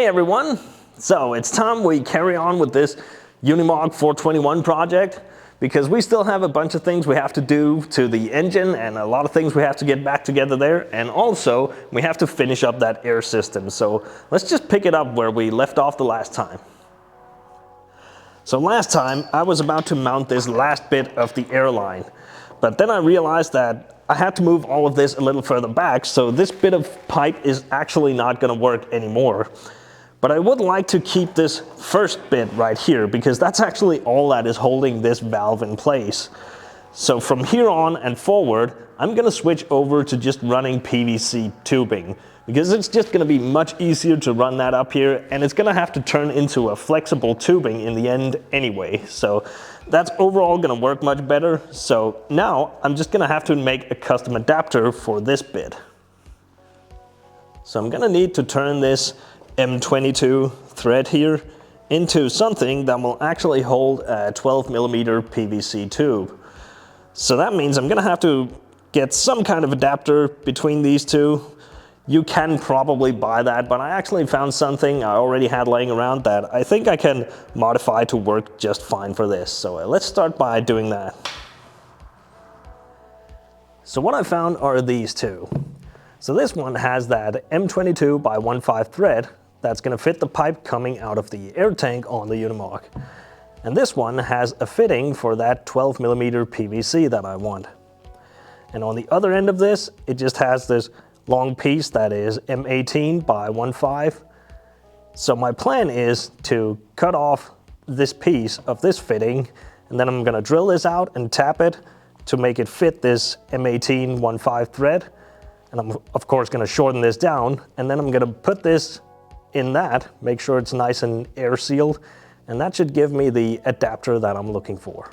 Hey everyone! So it's time we carry on with this Unimog 421 project because we still have a bunch of things we have to do to the engine and a lot of things we have to get back together there, and also we have to finish up that air system. So let's just pick it up where we left off the last time. So last time I was about to mount this last bit of the airline, but then I realized that I had to move all of this a little further back, so this bit of pipe is actually not going to work anymore. But I would like to keep this first bit right here, because that's actually all that is holding this valve in place. So from here on and forward, I'm going to switch over to just running PVC tubing, because it's just going to be much easier to run that up here, and it's going to have to turn into a flexible tubing in the end anyway. So that's overall going to work much better. So now I'm just going to have to make a custom adapter for this bit. So I'm going to need to turn this M22 thread here into something that will actually hold a 12mm PVC tube. So that means I'm going to have to get some kind of adapter between these two. You can probably buy that, but I actually found something I already had laying around that I think I can modify to work just fine for this. So let's start by doing that. So what I found are these two. So this one has that M22 by 1.5 thread that's going to fit the pipe coming out of the air tank on the Unimog. And this one has a fitting for that 12mm PVC that I want. And on the other end of this, it just has this long piece that is M18 by 1.5. So my plan is to cut off this piece of this fitting, and then I'm going to drill this out and tap it to make it fit this M18 1.5 thread. And I'm of course going to shorten this down, and then I'm going to put this in that, make sure it's nice and air sealed, and that should give me the adapter that I'm looking for.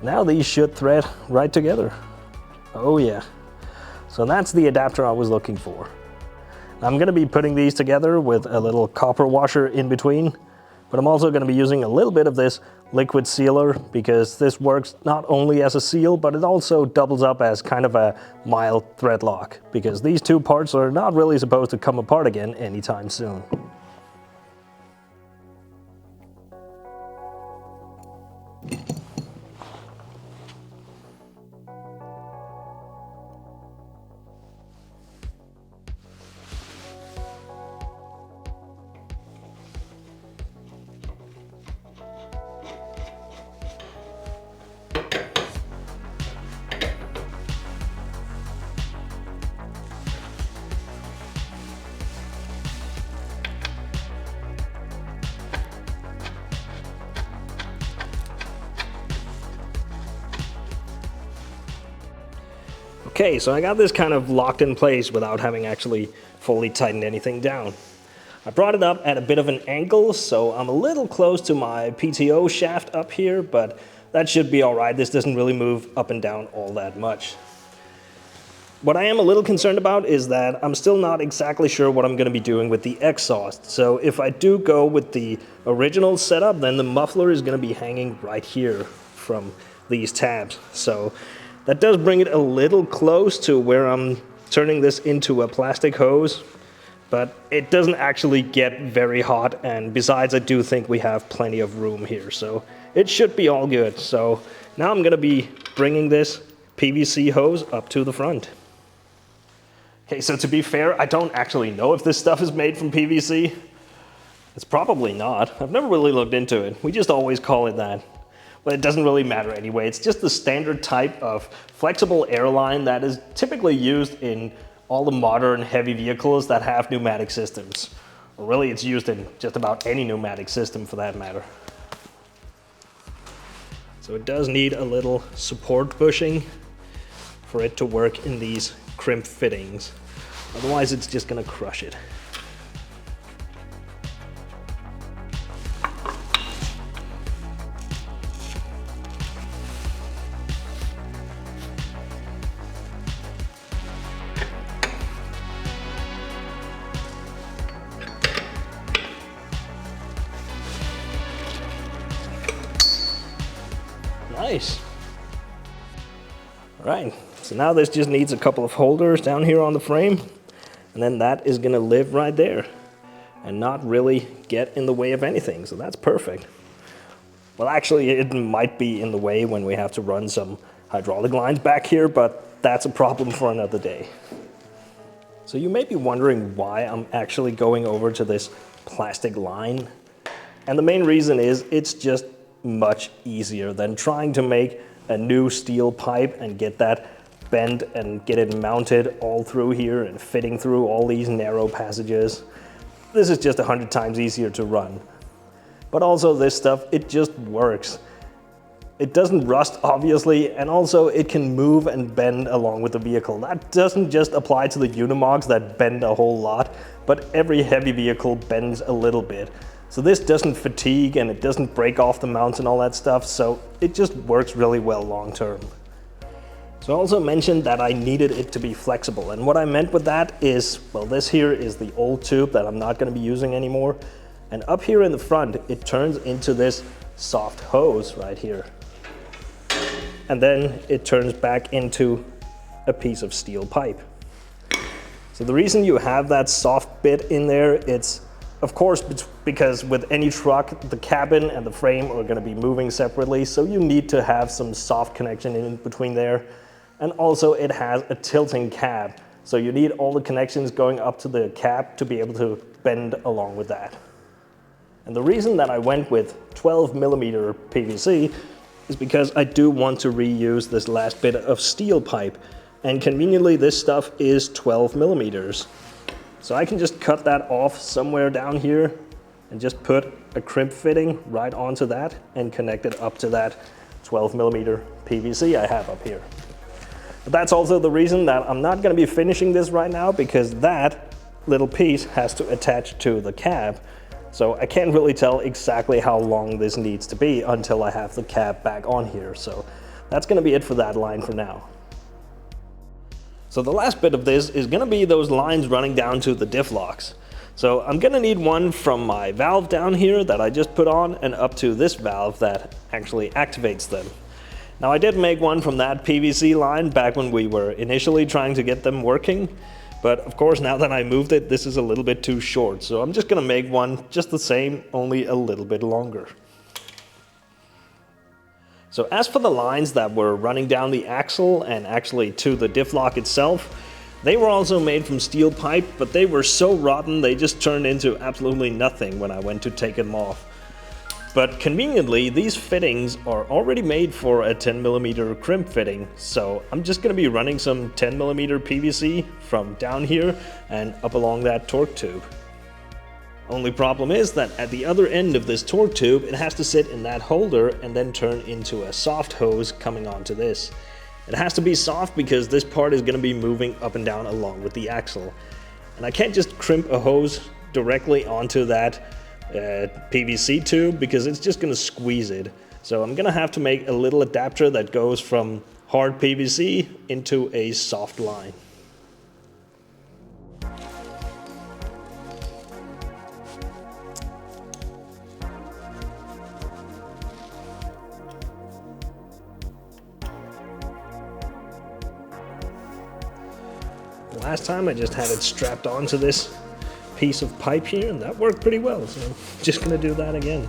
Now these should thread right together. Oh yeah. So that's the adapter I was looking for. I'm going to be putting these together with a little copper washer in between, but I'm also going to be using a little bit of this liquid sealer because this works not only as a seal, but it also doubles up as kind of a mild thread lock, because these two parts are not really supposed to come apart again anytime soon. Okay, so I got this kind of locked in place without having actually fully tightened anything down. I brought it up at a bit of an angle, so I'm a little close to my PTO shaft up here, but that should be all right. This doesn't really move up and down all that much. What I am a little concerned about is that I'm still not exactly sure what I'm going to be doing with the exhaust. So if I do go with the original setup, then the muffler is going to be hanging right here from these tabs. So that does bring it a little close to where I'm turning this into a plastic hose. but it doesn't actually get very hot, and besides I do think we have plenty of room here, so it should be all good. So now I'm gonna be bringing this PVC hose up to the front. Okay, so to be fair, I don't actually know if this stuff is made from PVC. It's probably not. I've never really looked into it. We just always call it that. But it doesn't really matter anyway. It's just the standard type of flexible airline that is typically used in all the modern heavy vehicles that have pneumatic systems. Or really, it's used in just about any pneumatic system for that matter. So it does need a little support bushing for it to work in these crimp fittings. Otherwise, it's just gonna crush it. Nice. All right, so now this just needs a couple of holders down here on the frame, and then that is gonna live right there and not really get in the way of anything, so that's perfect. Well, actually, it might be in the way when we have to run some hydraulic lines back here, but that's a problem for another day. So you may be wondering why I'm actually going over to this plastic line, and the main reason is it's just much easier than trying to make a new steel pipe and get that bent and get it mounted all through here and fitting through all these narrow passages. This is just 100 times easier to run. But also this stuff, it just works. It doesn't rust, obviously, and also it can move and bend along with the vehicle. That doesn't just apply to the Unimogs that bend a whole lot, but every heavy vehicle bends a little bit. So this doesn't fatigue and it doesn't break off the mounts and all that stuff, so it just works really well long term. So I also mentioned that I needed it to be flexible, and what I meant with that is, well, this here is the old tube that I'm not going to be using anymore, and up here in the front it turns into this soft hose right here, and then it turns back into a piece of steel pipe. So the reason you have that soft bit in there, it's of course because with any truck the cabin and the frame are going to be moving separately, so you need to have some soft connection in between there. And also it has a tilting cab, so you need all the connections going up to the cab to be able to bend along with that. And the reason that I went with 12mm PVC is because I do want to reuse this last bit of steel pipe, and conveniently this stuff is 12mm. So I can just cut that off somewhere down here and just put a crimp fitting right onto that and connect it up to that 12mm PVC I have up here. But that's also the reason that I'm not going to be finishing this right now, because that little piece has to attach to the cab. So I can't really tell exactly how long this needs to be until I have the cab back on here. So that's going to be it for that line for now. So the last bit of this is going to be those lines running down to the diff locks. So I'm going to need one from my valve down here that I just put on and up to this valve that actually activates them. Now I did make one from that PVC line back when we were initially trying to get them working, but of course now that I moved it, this is a little bit too short, so I'm just going to make one just the same, only a little bit longer. So as for the lines that were running down the axle and actually to the diff lock itself, they were also made from steel pipe, but they were so rotten they just turned into absolutely nothing when I went to take them off. But conveniently, these fittings are already made for a 10mm crimp fitting, so I'm just going to be running some 10mm PVC from down here and up along that torque tube. Only problem is that at the other end of this torque tube, it has to sit in that holder and then turn into a soft hose coming onto this. It has to be soft because this part is going to be moving up and down along with the axle. And I can't just crimp a hose directly onto that PVC tube because it's just going to squeeze it. So I'm going to have to make a little adapter that goes from hard PVC into a soft line. Last time I just had it strapped onto this piece of pipe here, and that worked pretty well, so I'm just gonna do that again.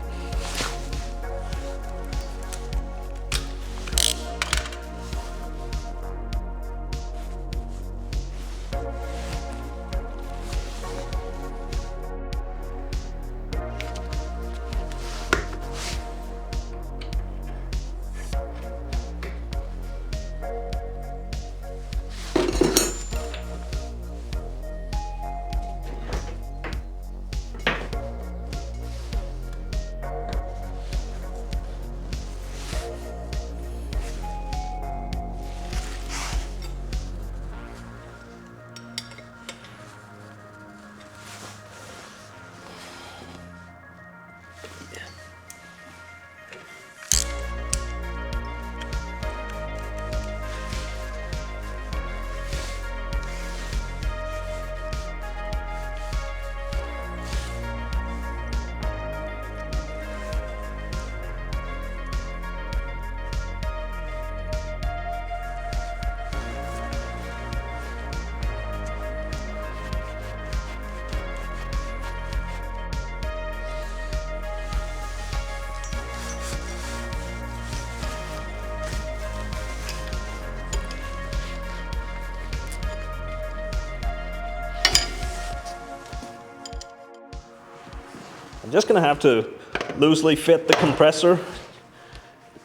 I'm just gonna have to loosely fit the compressor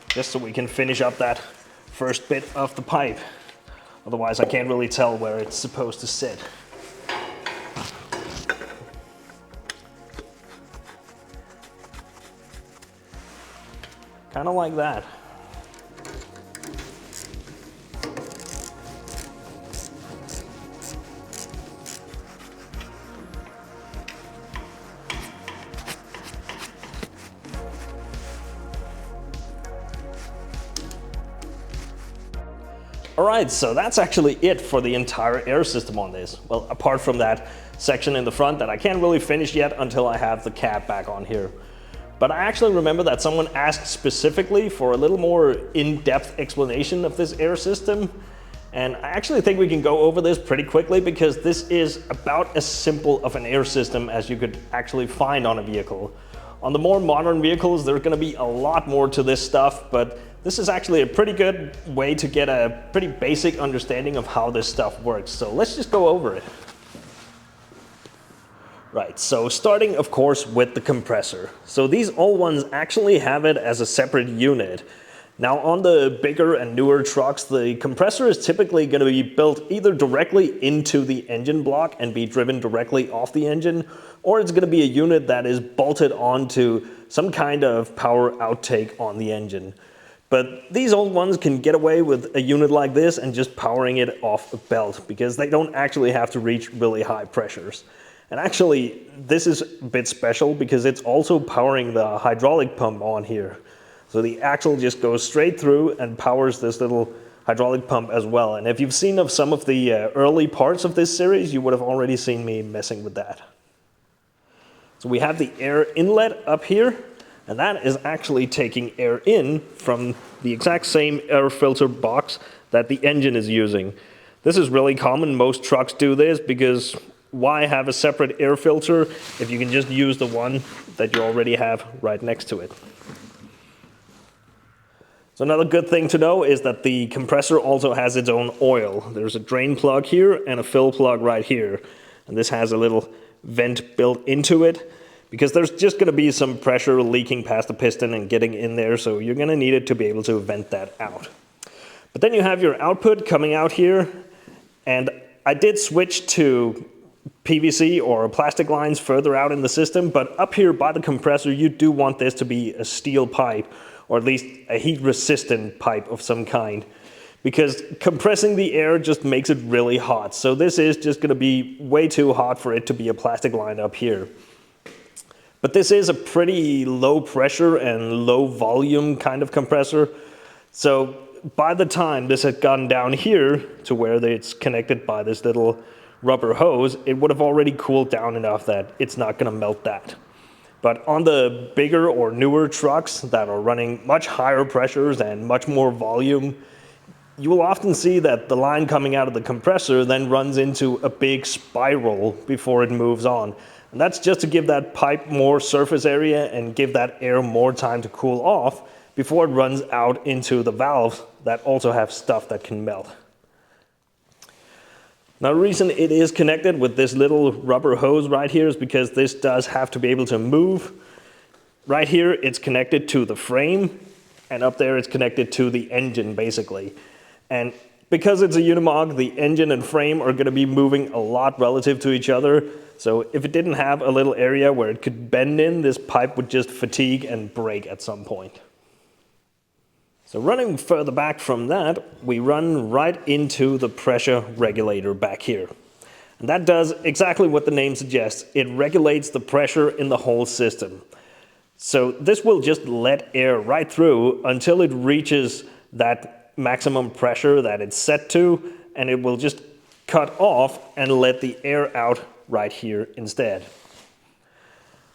just so we can finish up that first bit of the pipe. Otherwise I can't really tell where it's supposed to sit. Kind of like that. Alright, so that's actually it for the entire air system on this. Well, apart from that section in the front that I can't really finish yet until I have the cab back on here. But I actually remember that someone asked specifically for a little more in-depth explanation of this air system. And I actually think we can go over this pretty quickly because this is about as simple of an air system as you could actually find on a vehicle. On the more modern vehicles, there's going to be a lot more to this stuff, but this is actually a pretty good way to get a pretty basic understanding of how this stuff works. So let's just go over it. Right, so starting of course with the compressor. So these old ones actually have it as a separate unit. Now on the bigger and newer trucks, the compressor is typically going to be built either directly into the engine block and be driven directly off the engine, or it's going to be a unit that is bolted onto some kind of power outtake on the engine. But these old ones can get away with a unit like this and just powering it off a belt because they don't actually have to reach really high pressures. And actually, this is a bit special because it's also powering the hydraulic pump on here. So the axle just goes straight through and powers this little hydraulic pump as well. And if you've seen of some of the early parts of this series, you would have already seen me messing with that. So we have the air inlet up here, and that is actually taking air in from the exact same air filter box that the engine is using. This is really common. Most trucks do this because why have a separate air filter if you can just use the one that you already have right next to it? So another good thing to know is that the compressor also has its own oil. There's a drain plug here and a fill plug right here. And this has a little vent built into it because there's just going to be some pressure leaking past the piston and getting in there, so you're going to need it to be able to vent that out. But then you have your output coming out here, and I did switch to PVC or plastic lines further out in the system, but up here by the compressor you do want this to be a steel pipe, or at least a heat-resistant pipe of some kind, because compressing the air just makes it really hot. So this is just going to be way too hot for it to be a plastic line up here. But this is a pretty low pressure and low volume kind of compressor. So by the time this had gotten down here to where it's connected by this little rubber hose, it would have already cooled down enough that it's not going to melt that. But on the bigger or newer trucks that are running much higher pressures and much more volume, you will often see that the line coming out of the compressor then runs into a big spiral before it moves on. And that's just to give that pipe more surface area and give that air more time to cool off before it runs out into the valves that also have stuff that can melt. Now, the reason it is connected with this little rubber hose right here is because this does have to be able to move. Right here, it's connected to the frame, and up there, it's connected to the engine, basically. And because it's a Unimog, the engine and frame are going to be moving a lot relative to each other. So if it didn't have a little area where it could bend in, this pipe would just fatigue and break at some point. So running further back from that, we run right into the pressure regulator back here. And that does exactly what the name suggests. It regulates the pressure in the whole system. So this will just let air right through until it reaches that maximum pressure that it's set to, and it will just cut off and let the air out right here instead.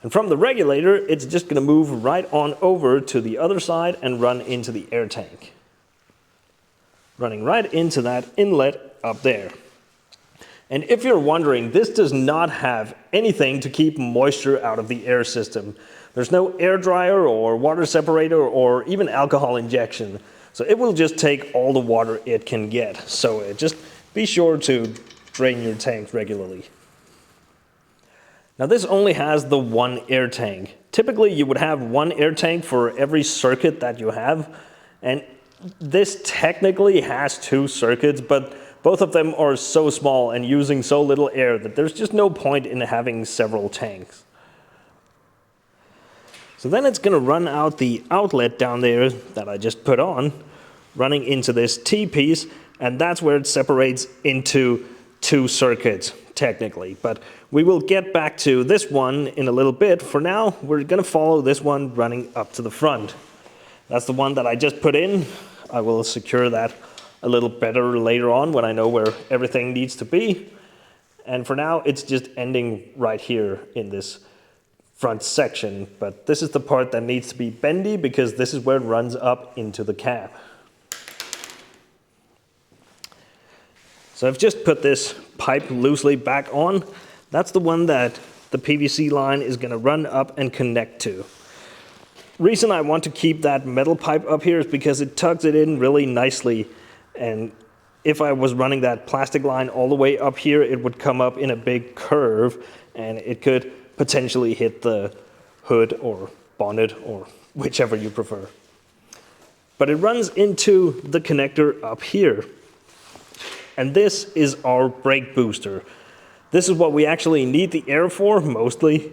And from the regulator, it's just going to move right on over to the other side and run into the air tank. Running right into that inlet up there. And if you're wondering, this does not have anything to keep moisture out of the air system. There's no air dryer or water separator or even alcohol injection. So it will just take all the water it can get. So just be sure to drain your tank regularly. Now this only has the one air tank. Typically you would have one air tank for every circuit that you have. And this technically has two circuits, but both of them are so small and using so little air that there's just no point in having several tanks. So then it's going to run out the outlet down there that I just put on, running into this T-piece, and that's where it separates into two circuits, technically. But we will get back to this one in a little bit. For now, we're going to follow this one running up to the front. That's the one that I just put in. I will secure that a little better later on when I know where everything needs to be. And for now, it's just ending right here in this front section, but this is the part that needs to be bendy because this is where it runs up into the cab. So I've just put this pipe loosely back on. That's the one that the PVC line is going to run up and connect to. Reason I want to keep that metal pipe up here is because it tugs it in really nicely, and if I was running that plastic line all the way up here, it would come up in a big curve and it could potentially hit the hood or bonnet or whichever you prefer. But it runs into the connector up here. And this is our brake booster. This is what we actually need the air for, mostly.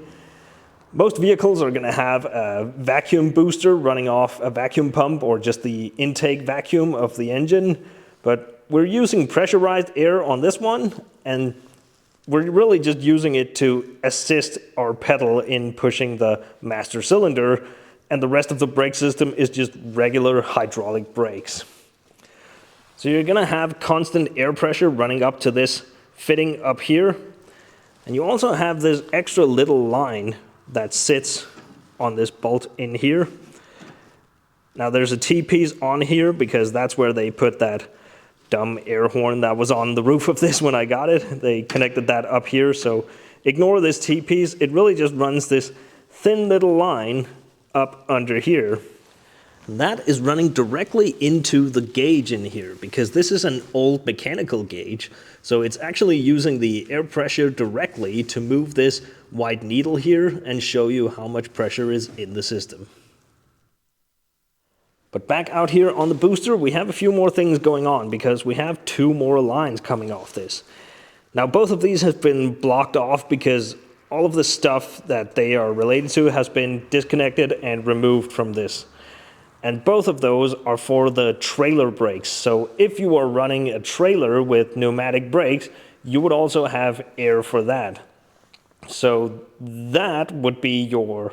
Most vehicles are going to have a vacuum booster running off a vacuum pump or just the intake vacuum of the engine. But we're using pressurized air on this one, and we're really just using it to assist our pedal in pushing the master cylinder, and the rest of the brake system is just regular hydraulic brakes. So you're going to have constant air pressure running up to this fitting up here, and you also have this extra little line that sits on this bolt in here. Now there's a T-piece on here because that's where they put that dumb air horn that was on the roof of this when I got it. They connected that up here, so ignore this T-piece. It really just runs this thin little line up under here. And that is running directly into the gauge in here because this is an old mechanical gauge, so it's actually using the air pressure directly to move this white needle here and show you how much pressure is in the system. But back out here on the booster, we have a few more things going on because we have two more lines coming off this. Now both of these have been blocked off because all of the stuff that they are related to has been disconnected and removed from this. And both of those are for the trailer brakes. So if you are running a trailer with pneumatic brakes, you would also have air for that. So that would be your,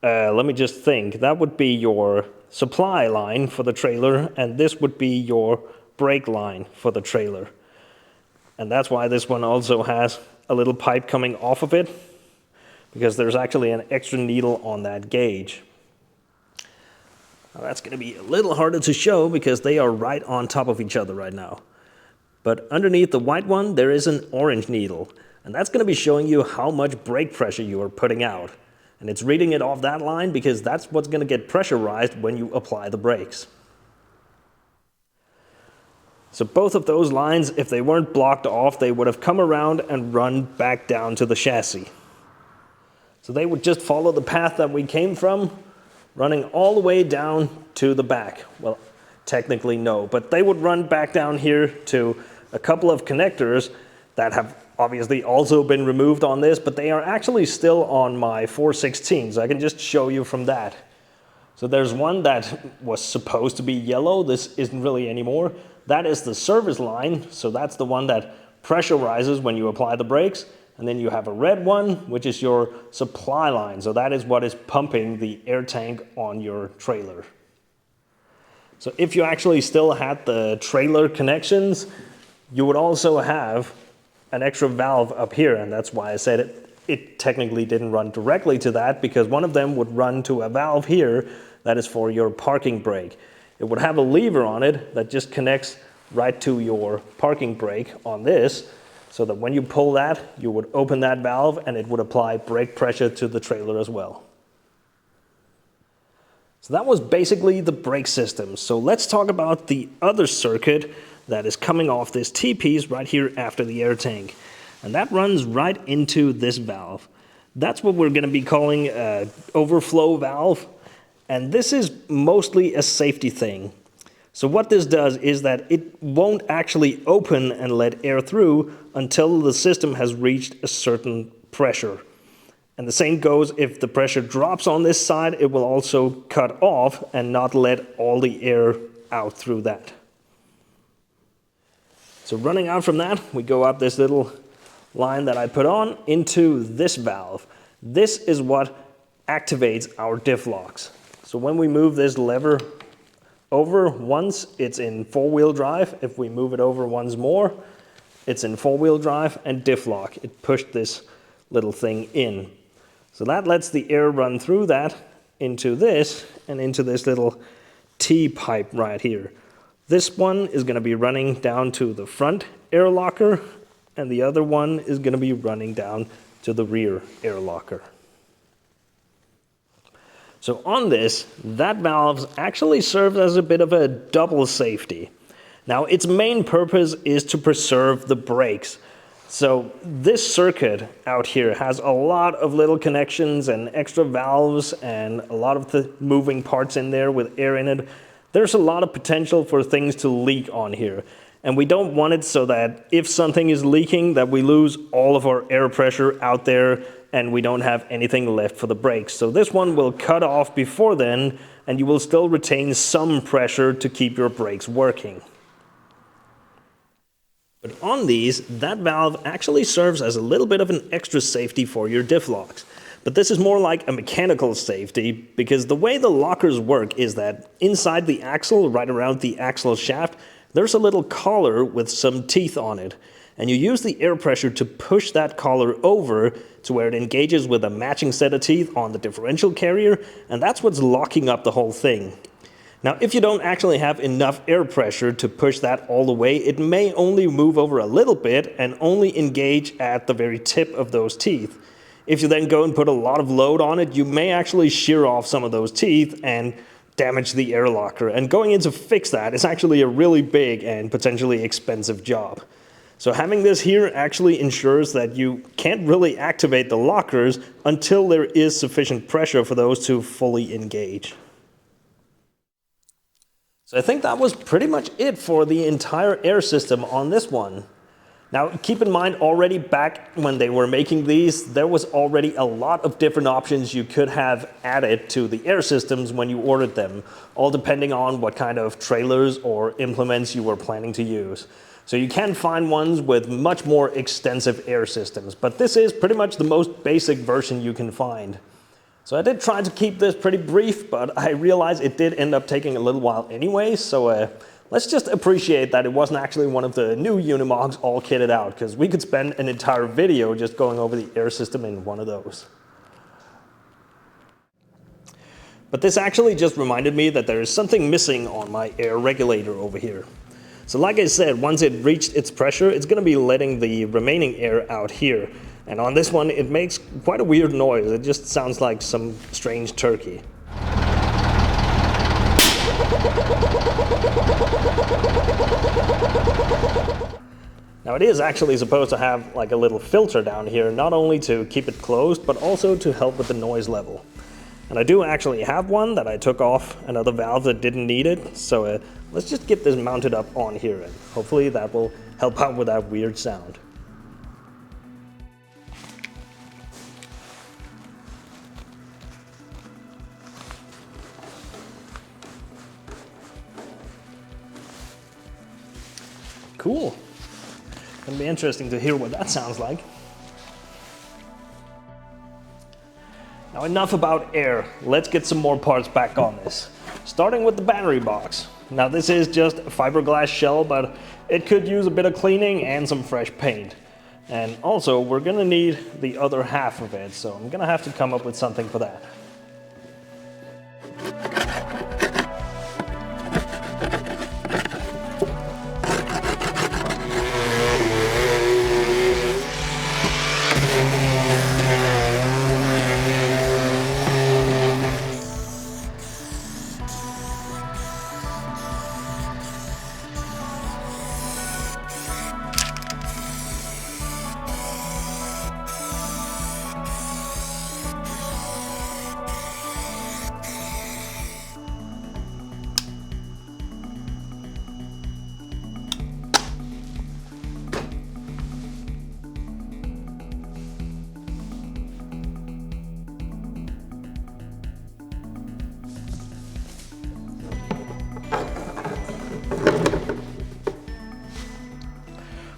let me just think, that would be your supply line for the trailer, and this would be your brake line for the trailer. And that's why this one also has a little pipe coming off of it, because there's actually an extra needle on that gauge. Now that's going to be a little harder to show because they are right on top of each other right now. But underneath the white one, there is an orange needle. And that's going to be showing you how much brake pressure you are putting out. And it's reading it off that line because that's what's going to get pressurized when you apply the brakes. So both of those lines, if they weren't blocked off, they would have come around and run back down to the chassis. So they would just follow the path that we came from, running all the way down to the back. Well, technically no, but they would run back down here to a couple of connectors that have obviously also been removed on this, but they are actually still on my 416, so I can just show you from that. So there's one that was supposed to be yellow. This isn't really anymore. That is the service line, so that's the one that pressurizes when you apply the brakes. And then you have a red one, which is your supply line. So that is what is pumping the air tank on your trailer. So if you actually still had the trailer connections, you would also have an extra valve up here, and that's why I said it technically didn't run directly to that, because one of them would run to a valve here that is for your parking brake. It would have a lever on it that just connects right to your parking brake on this, so that when you pull that, you would open that valve and it would apply brake pressure to the trailer as well. So that was basically the brake system. So let's talk about the other circuit that is coming off this T-piece right here after the air tank. And that runs right into this valve. That's what we're going to be calling an overflow valve. And this is mostly a safety thing. So what this does is that it won't actually open and let air through until the system has reached a certain pressure. And the same goes if the pressure drops on this side, it will also cut off and not let all the air out through that. So running out from that, we go up this little line that I put on into this valve. This is what activates our diff locks. So when we move this lever over once, it's in four-wheel drive. If we move it over once more, it's in four-wheel drive and diff lock. It pushed this little thing in. So that lets the air run through that into this and into this little T-pipe right here. This one is going to be running down to the front air locker, and the other one is going to be running down to the rear air locker. So on this, that valve actually serves as a bit of a double safety. Now, its main purpose is to preserve the brakes. So this circuit out here has a lot of little connections and extra valves and a lot of the moving parts in there with air in it. There's a lot of potential for things to leak on here. And we don't want it so that if something is leaking, that we lose all of our air pressure out there and we don't have anything left for the brakes. So this one will cut off before then, and you will still retain some pressure to keep your brakes working. But on these, that valve actually serves as a little bit of an extra safety for your diff locks. But this is more like a mechanical safety, because the way the lockers work is that inside the axle, right around the axle shaft, there's a little collar with some teeth on it. And you use the air pressure to push that collar over to where it engages with a matching set of teeth on the differential carrier, and that's what's locking up the whole thing. Now, if you don't actually have enough air pressure to push that all the way, it may only move over a little bit and only engage at the very tip of those teeth. If you then go and put a lot of load on it, you may actually shear off some of those teeth and damage the air locker. And going in to fix that is actually a really big and potentially expensive job. So having this here actually ensures that you can't really activate the lockers until there is sufficient pressure for those to fully engage. So I think that was pretty much it for the entire air system on this one. Now, keep in mind, already back when they were making these, there was already a lot of different options you could have added to the air systems when you ordered them, all depending on what kind of trailers or implements you were planning to use. So you can find ones with much more extensive air systems, but this is pretty much the most basic version you can find. So I did try to keep this pretty brief, but I realized it did end up taking a little while anyway, so let's just appreciate that it wasn't actually one of the new Unimogs all kitted out, because we could spend an entire video just going over the air system in one of those. But this actually just reminded me that there is something missing on my air regulator over here. So like I said, once it reached its pressure, it's going to be letting the remaining air out here. And on this one, it makes quite a weird noise. It just sounds like some strange turkey. Now it is actually supposed to have like a little filter down here, not only to keep it closed, but also to help with the noise level. And I do actually have one that I took off another valve that didn't need it. So let's just get this mounted up on here, and hopefully that will help out with that weird sound. Cool. It'll be interesting to hear what that sounds like. Now enough about air, let's get some more parts back on this. Starting with the battery box. Now this is just a fiberglass shell, but it could use a bit of cleaning and some fresh paint. And also we're gonna need the other half of it, so I'm gonna have to come up with something for that.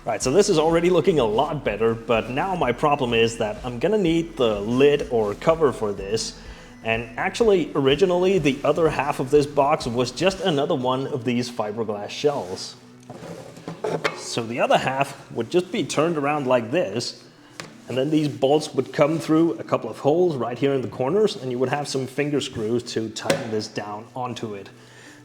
Right, so this is already looking a lot better, but now my problem is that I'm gonna need the lid or cover for this. And actually, originally, the other half of this box was just another one of these fiberglass shells. So the other half would just be turned around like this, and then these bolts would come through a couple of holes right here in the corners, and you would have some finger screws to tighten this down onto it.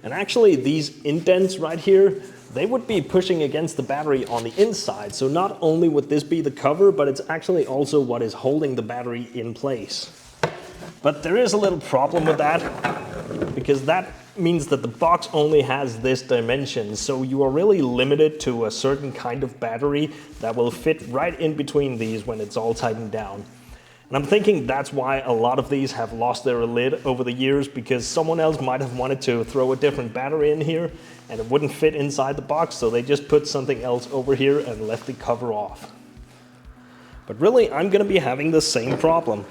And actually, these indents right here, they would be pushing against the battery on the inside. So not only would this be the cover, but it's actually also what is holding the battery in place. But there is a little problem with that, because that means that the box only has this dimension. So you are really limited to a certain kind of battery that will fit right in between these when it's all tightened down. And I'm thinking that's why a lot of these have lost their lid over the years, because someone else might have wanted to throw a different battery in here and it wouldn't fit inside the box, so they just put something else over here and left the cover off. But really, I'm gonna be having the same problem.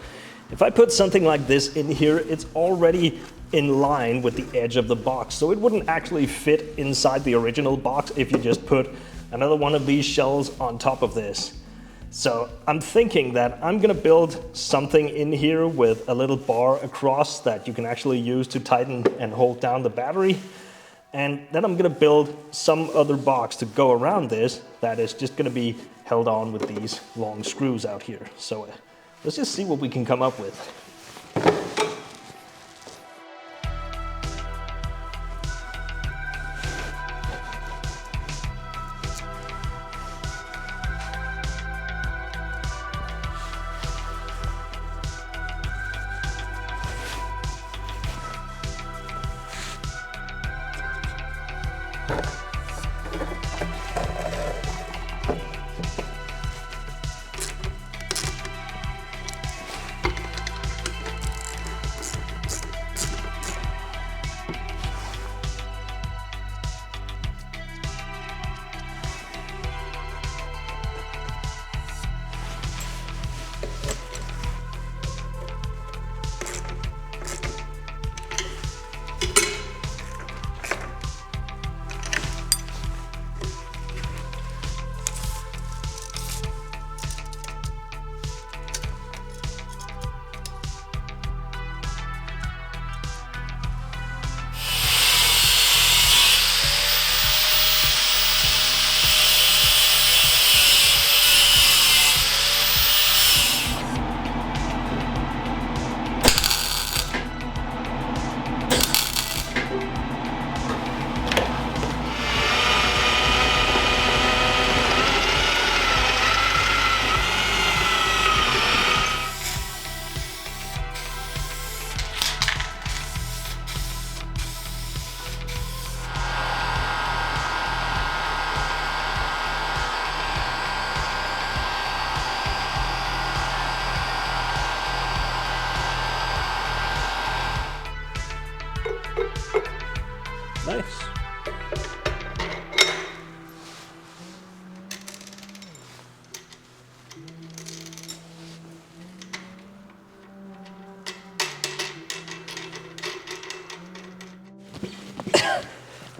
If I put something like this in here, it's already in line with the edge of the box, so it wouldn't actually fit inside the original box if you just put another one of these shells on top of this. So I'm thinking that I'm gonna build something in here with a little bar across that you can actually use to tighten and hold down the battery. And then I'm gonna build some other box to go around this that is just gonna be held on with these long screws out here. So let's just see what we can come up with.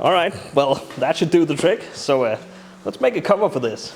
All right, well, that should do the trick. So let's make a cover for this.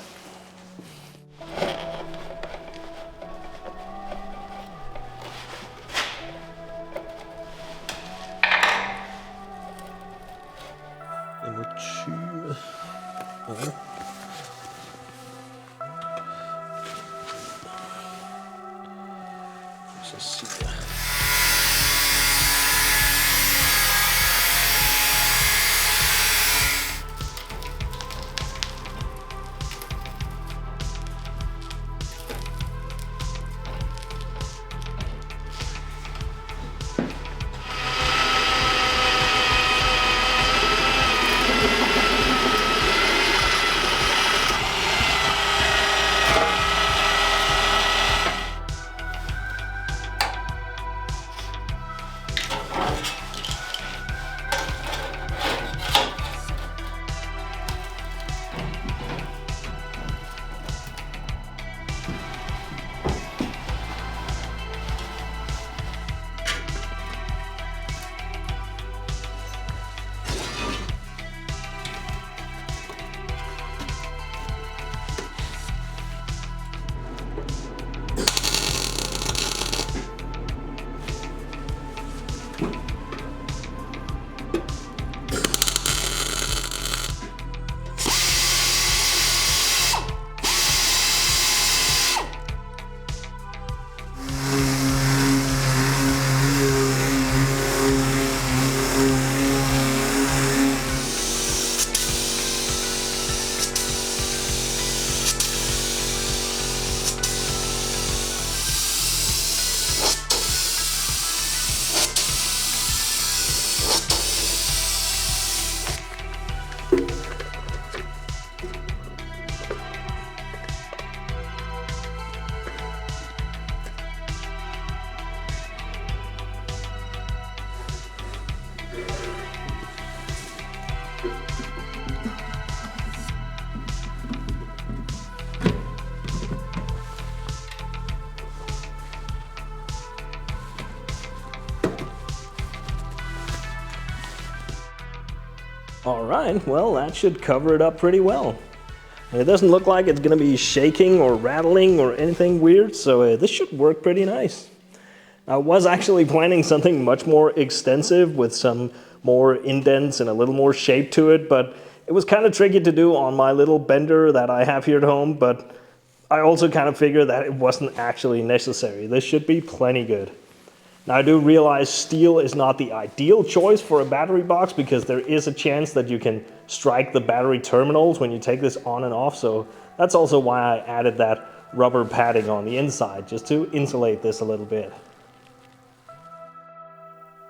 All right, well, that should cover it up pretty well. And it doesn't look like it's gonna be shaking or rattling or anything weird, so this should work pretty nice. I was actually planning something much more extensive with some more indents and a little more shape to it, but it was kind of tricky to do on my little bender that I have here at home, but I also kind of figured that it wasn't actually necessary. This should be plenty good. Now I do realize steel is not the ideal choice for a battery box because there is a chance that you can strike the battery terminals when you take this on and off, so that's also why I added that rubber padding on the inside, just to insulate this a little bit.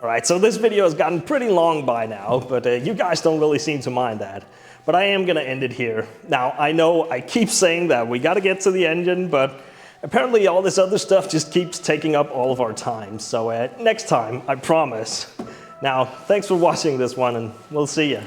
Alright, so this video has gotten pretty long by now, but you guys don't really seem to mind that. But I am gonna end it here. Now, I know I keep saying that we gotta get to the engine, but apparently all this other stuff just keeps taking up all of our time. So next time, I promise. Now, thanks for watching this one, and we'll see ya.